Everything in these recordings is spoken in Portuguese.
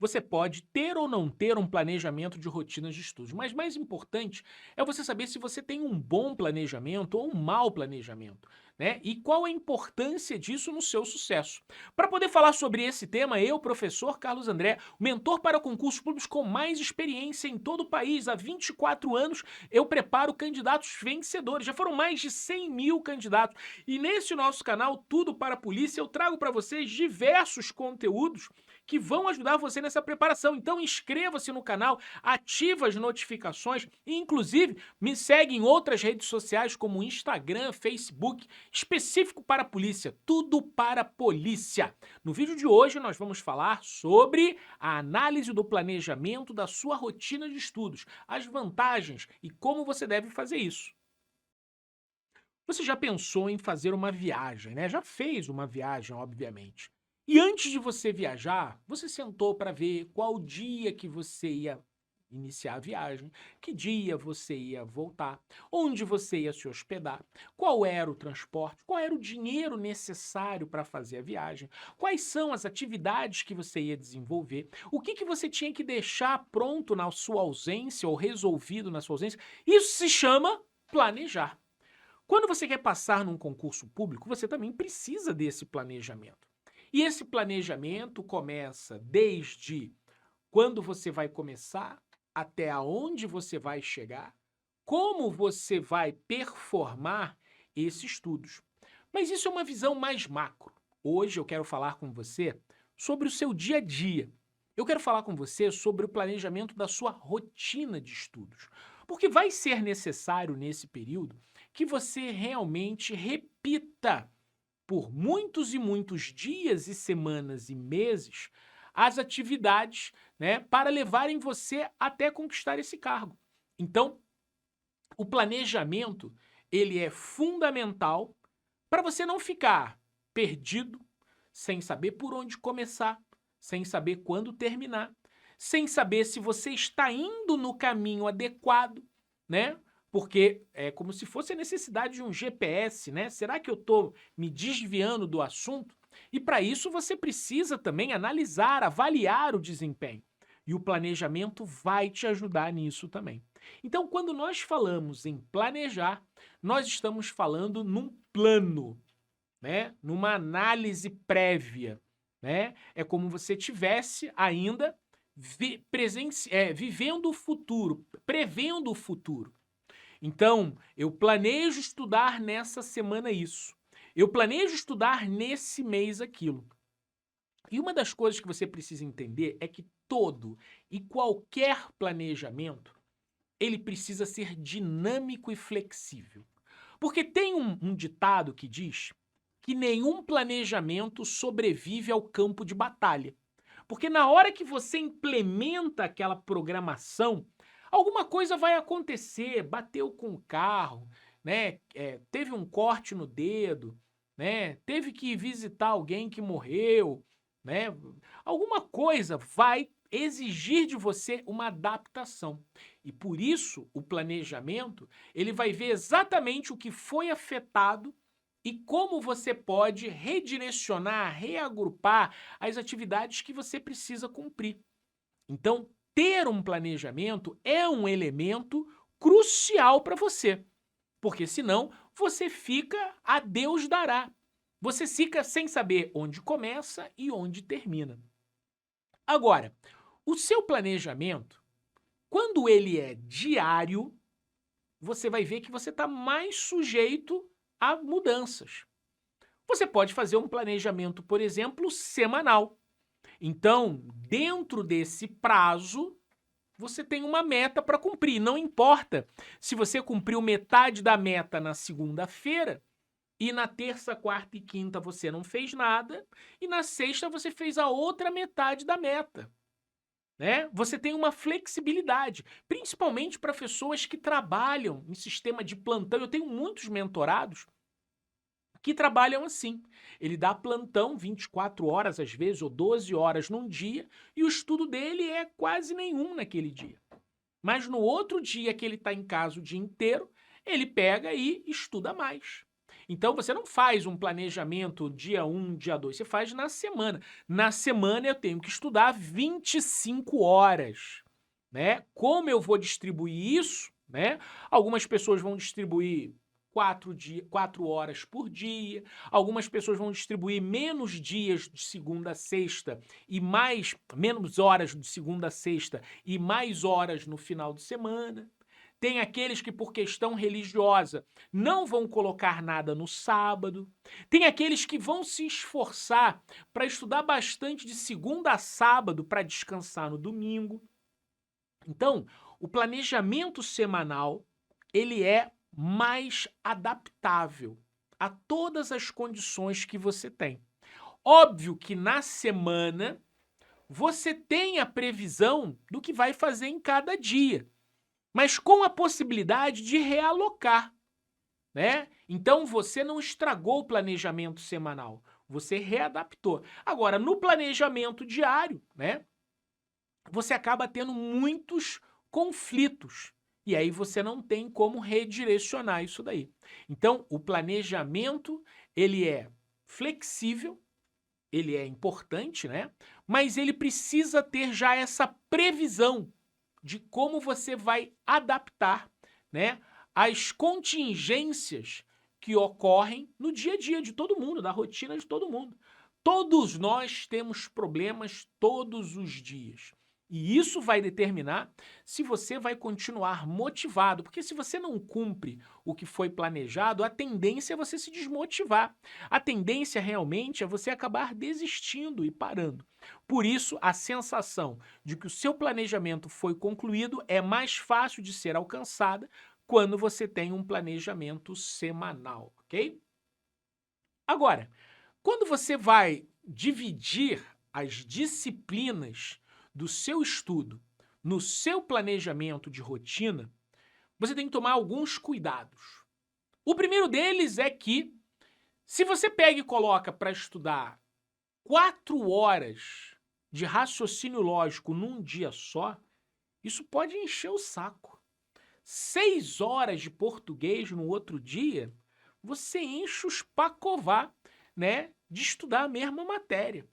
Você pode ter ou não ter um planejamento de rotinas de estudos, mas mais importante é você saber se você tem um bom planejamento ou um mau planejamento, né? E qual a importância disso no seu sucesso. Para poder falar sobre esse tema, eu, professor Carlos André, mentor para concursos públicos com mais experiência em todo o país, há 24 anos, eu preparo candidatos vencedores. Já foram mais de 100 mil candidatos. E nesse nosso canal, Tudo para a Polícia, eu trago para vocês diversos conteúdos que vão ajudar você nessa preparação. Então inscreva-se no canal, ativa as notificações e inclusive me segue em outras redes sociais como Instagram, Facebook, específico para a polícia, Tudo para a Polícia. No vídeo de hoje nós vamos falar sobre a análise do planejamento da sua rotina de estudos, as vantagens e como você deve fazer isso. Você já pensou em fazer uma viagem, né? Já fez uma viagem, obviamente. E antes de você viajar, você sentou para ver qual dia que você ia iniciar a viagem, que dia você ia voltar, onde você ia se hospedar, qual era o transporte, qual era o dinheiro necessário para fazer a viagem, quais são as atividades que você ia desenvolver, o que que você tinha que deixar pronto na sua ausência ou resolvido na sua ausência. Isso se chama planejar. Quando você quer passar num concurso público, você também precisa desse planejamento. E esse planejamento começa desde quando você vai começar, até aonde você vai chegar, como você vai performar esses estudos. Mas isso é uma visão mais macro. Hoje eu quero falar com você sobre o seu dia a dia. Eu quero falar com você sobre o planejamento da sua rotina de estudos. Porque vai ser necessário nesse período que você realmente repita por muitos e muitos dias e semanas e meses as atividades, né, para levarem você até conquistar esse cargo. Então, o planejamento, ele é fundamental para você não ficar perdido, sem saber por onde começar, sem saber quando terminar, sem saber se você está indo no caminho adequado, né? Porque é como se fosse a necessidade de um GPS, né? Será que eu estou me desviando do assunto? E para isso você precisa também analisar, avaliar o desempenho. E o planejamento vai te ajudar nisso também. Então, quando nós falamos em planejar, nós estamos falando num plano, né? Numa análise prévia, né? É como você tivesse ainda vivendo o futuro, prevendo o futuro. Então, eu planejo estudar nessa semana isso. Eu planejo estudar nesse mês aquilo. E uma das coisas que você precisa entender é que todo e qualquer planejamento, ele precisa ser dinâmico e flexível. Porque tem um ditado que diz que nenhum planejamento sobrevive ao campo de batalha. Porque na hora que você implementa aquela programação, alguma coisa vai acontecer, bateu com o carro, né? Teve um corte no dedo, né? Teve que visitar alguém que morreu, né? Alguma coisa vai exigir de você uma adaptação. E por isso o planejamento, ele vai ver exatamente o que foi afetado e como você pode redirecionar, reagrupar as atividades que você precisa cumprir. Então, ter um planejamento é um elemento crucial para você, porque senão você fica a Deus dará. Você fica sem saber onde começa e onde termina. Agora, o seu planejamento, quando ele é diário, você vai ver que você está mais sujeito a mudanças. Você pode fazer um planejamento, por exemplo, semanal. Então, dentro desse prazo, você tem uma meta para cumprir. Não importa se você cumpriu metade da meta na segunda-feira e na terça, quarta e quinta você não fez nada e na sexta você fez a outra metade da meta. Né? Você tem uma flexibilidade, principalmente para pessoas que trabalham em sistema de plantão. Eu tenho muitos mentorados que trabalham assim. Ele dá plantão 24 horas às vezes, ou 12 horas num dia, e o estudo dele é quase nenhum naquele dia. Mas no outro dia que ele está em casa o dia inteiro, ele pega e estuda mais. Então você não faz um planejamento dia 1, dia 2, você faz na semana. Na semana eu tenho que estudar 25 horas, né? Como eu vou distribuir isso, né? Algumas pessoas vão distribuir 4 horas por dia, algumas pessoas vão distribuir menos dias de segunda a sexta e menos horas de segunda a sexta e mais horas no final de semana. Tem aqueles que, por questão religiosa, não vão colocar nada no sábado. Tem aqueles que vão se esforçar para estudar bastante de segunda a sábado para descansar no domingo. Então, o planejamento semanal, ele é mais adaptável a todas as condições que você tem. Óbvio que na semana você tem a previsão do que vai fazer em cada dia, mas com a possibilidade de realocar, né? Então você não estragou o planejamento semanal, você readaptou. Agora, no planejamento diário, né, você acaba tendo muitos conflitos. E aí você não tem como redirecionar isso daí. Então, o planejamento, ele é flexível, ele é importante, né? Mas ele precisa ter já essa previsão de como você vai adaptar, né, as contingências que ocorrem no dia a dia de todo mundo, da rotina de todo mundo. Todos nós temos problemas todos os dias. E isso vai determinar se você vai continuar motivado, porque se você não cumpre o que foi planejado, a tendência é você se desmotivar. A tendência realmente é você acabar desistindo e parando. Por isso, a sensação de que o seu planejamento foi concluído é mais fácil de ser alcançada quando você tem um planejamento semanal, ok? Agora, quando você vai dividir as disciplinas do seu estudo no seu planejamento de rotina, você tem que tomar alguns cuidados. O primeiro deles é que, se você pega e coloca para estudar 4 horas de raciocínio lógico num dia só, isso pode encher o saco. 6 horas de português no outro dia, você enche os pacová, né, de estudar a mesma matéria.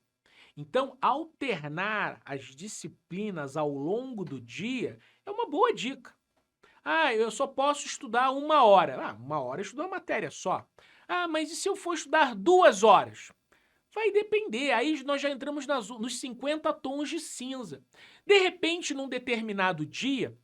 Então, alternar as disciplinas ao longo do dia é uma boa dica. Ah, eu só posso estudar 1 hora. Ah, 1 hora eu estudo uma matéria só. Ah, mas e se eu for estudar 2 horas? Vai depender, aí nós já entramos nos 50 tons de cinza. De repente, num determinado dia,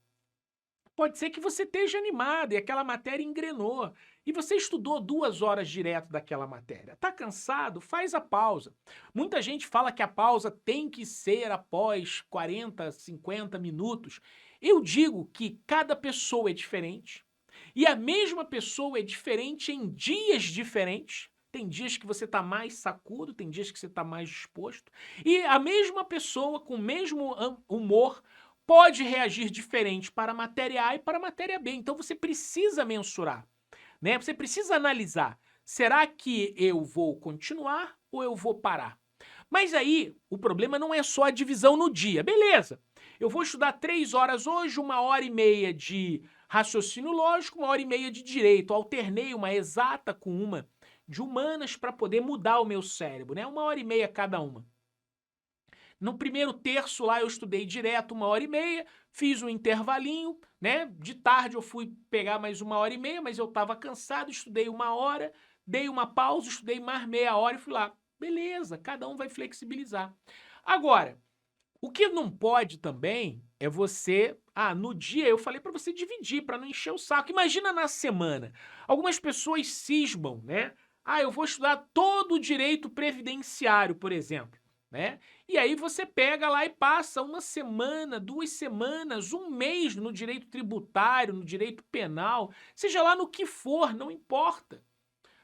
pode ser que você esteja animado e aquela matéria engrenou. E você estudou 2 horas direto daquela matéria. Tá cansado? Faz a pausa. Muita gente fala que a pausa tem que ser após 40, 50 minutos. Eu digo que cada pessoa é diferente. E a mesma pessoa é diferente em dias diferentes. Tem dias que você está mais sacudo, tem dias que você está mais disposto. E a mesma pessoa, com o mesmo humor, pode reagir diferente para a matéria A e para a matéria B. Então você precisa mensurar, né? Você precisa analisar. Será que eu vou continuar ou eu vou parar? Mas aí o problema não é só a divisão no dia. Beleza, eu vou estudar 3 horas hoje, 1 hora e meia de raciocínio lógico, 1 hora e meia de direito. Alternei uma exata com uma de humanas para poder mudar o meu cérebro, né? 1 hora e meia cada uma. No primeiro terço lá eu estudei direto 1 hora e meia, fiz um intervalinho, né? De tarde eu fui pegar mais 1 hora e meia, mas eu estava cansado, estudei 1 hora, dei uma pausa, estudei mais meia hora e fui lá. Beleza, cada um vai flexibilizar. Agora, o que não pode também é você... Ah, no dia eu falei para você dividir, para não encher o saco. Imagina na semana. Algumas pessoas cismam, né? Ah, eu vou estudar todo o direito previdenciário, por exemplo, né? E aí você pega lá e passa 1 semana, 2 semanas, 1 mês no direito tributário, no direito penal, seja lá no que for, não importa.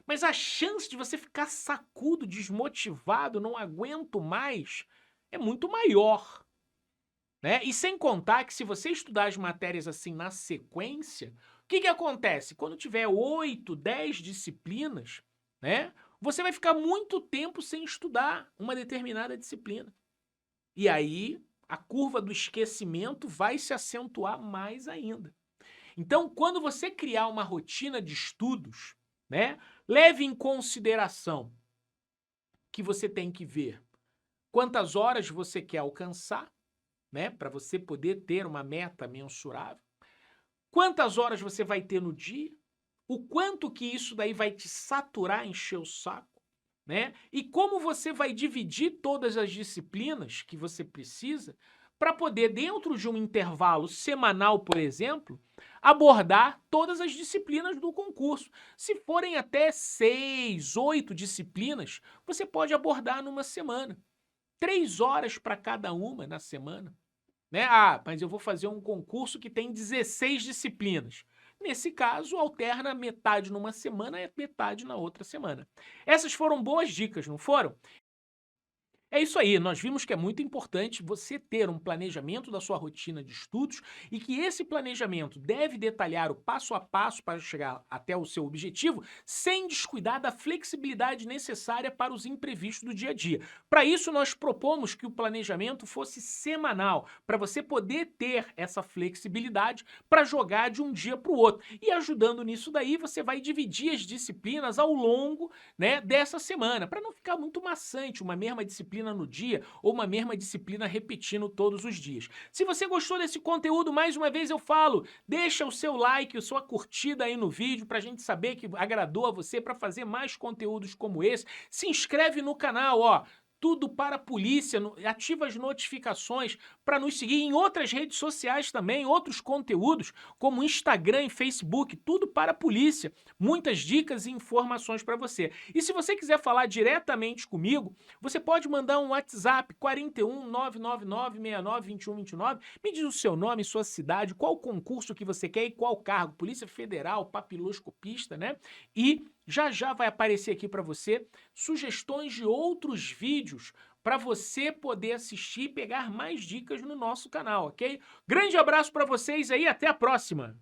Mas a chance de você ficar sacudo, desmotivado, não aguento mais, é muito maior, né? E sem contar que se você estudar as matérias assim na sequência, o que acontece? Quando tiver 8, 10 disciplinas, né? Você vai ficar muito tempo sem estudar uma determinada disciplina. E aí a curva do esquecimento vai se acentuar mais ainda. Então, quando você criar uma rotina de estudos, né? Leve em consideração que você tem que ver quantas horas você quer alcançar, né? Para você poder ter uma meta mensurável. Quantas horas você vai ter no dia? O quanto que isso daí vai te saturar, encher o saco, né? E como você vai dividir todas as disciplinas que você precisa para poder, dentro de um intervalo semanal, por exemplo, abordar todas as disciplinas do concurso. Se forem até 6, 8 disciplinas, você pode abordar numa semana. 3 horas para cada uma na semana, né? Ah, mas eu vou fazer um concurso que tem 16 disciplinas. Nesse caso, alterna metade numa semana e metade na outra semana. Essas foram boas dicas, não foram? É isso aí, nós vimos que é muito importante você ter um planejamento da sua rotina de estudos e que esse planejamento deve detalhar o passo a passo para chegar até o seu objetivo, sem descuidar da flexibilidade necessária para os imprevistos do dia a dia. Para isso, nós propomos que o planejamento fosse semanal, para você poder ter essa flexibilidade para jogar de um dia para o outro. E ajudando nisso daí, você vai dividir as disciplinas ao longo, né, dessa semana, para não ficar muito maçante uma mesma disciplina no dia ou uma mesma disciplina repetindo todos os dias. Se você gostou desse conteúdo, mais uma vez eu falo, deixa o seu like, a sua curtida aí no vídeo para a gente saber que agradou a você para fazer mais conteúdos como esse. Se inscreve no canal, ó. Tudo para a polícia, ativa as notificações para nos seguir em outras redes sociais também, outros conteúdos, como Instagram e Facebook, tudo para a polícia. Muitas dicas e informações para você. E se você quiser falar diretamente comigo, você pode mandar um WhatsApp 41 999 69 21 29. Me diz o seu nome, sua cidade, qual concurso que você quer e qual cargo, Polícia Federal, papiloscopista, né? E já já vai aparecer aqui para você sugestões de outros vídeos para você poder assistir e pegar mais dicas no nosso canal, ok? Grande abraço para vocês aí, até a próxima!